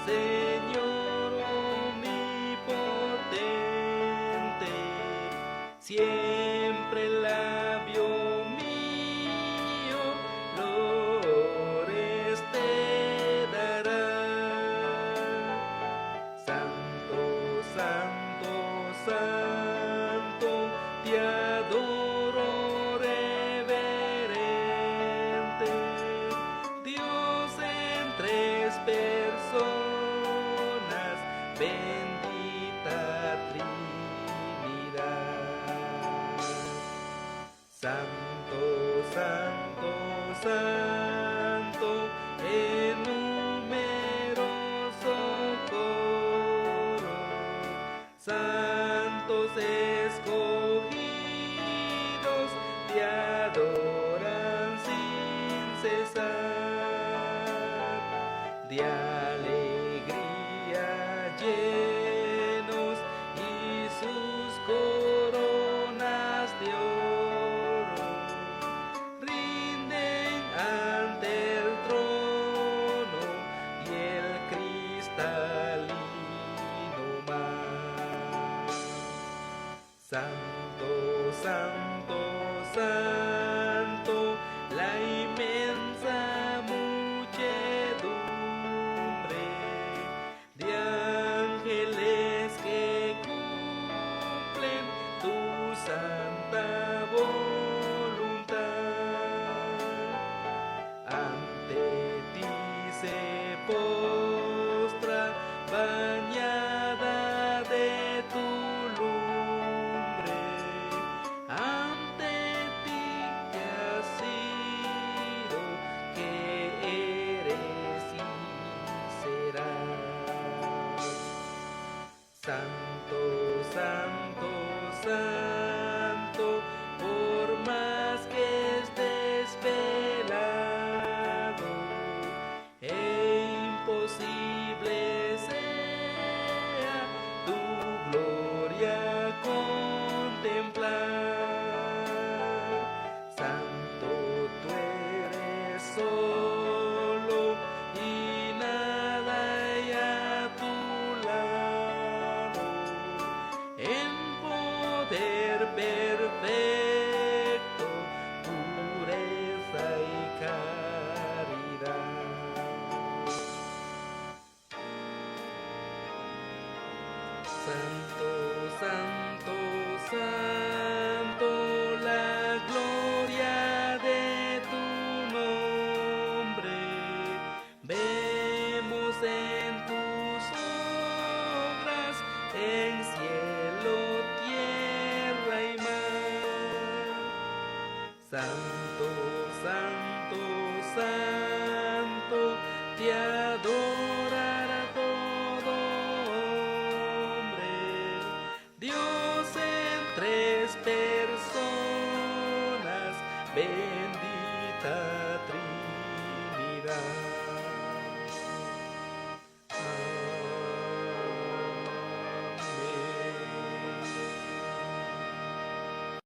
Señor omnipotente, siempre el labio mío lores te dará. Santo, santo, santo, te adoro reverente, Dios en tres personas, bendita Trinidad. Santo, santo, santo, en numeroso coro, santos escogidos te adoran sin cesar, de alegría llenos y sus coronas de oro rinden ante el trono y el cristalino mar. Santo, santo, santo, la inmensa muchedumbre de ángeles que cumplen tu santa voluntad, ante ti se postra bañada de tu lumbre, ante ti que has sido, que eres y serás. Santo, santo, santo, por más que estés velado e imposible sea tu gloria contemplar. Santo, tú eres solo y nada hay a tu lado, en poder perfecto, pureza y caridad. Santo, santo, santo, la gloria de tu nombre vemos en tus obras, en cielo, tierra y mar. Santo, santo, santo, te adorará todo hombre, Dios en tres personas.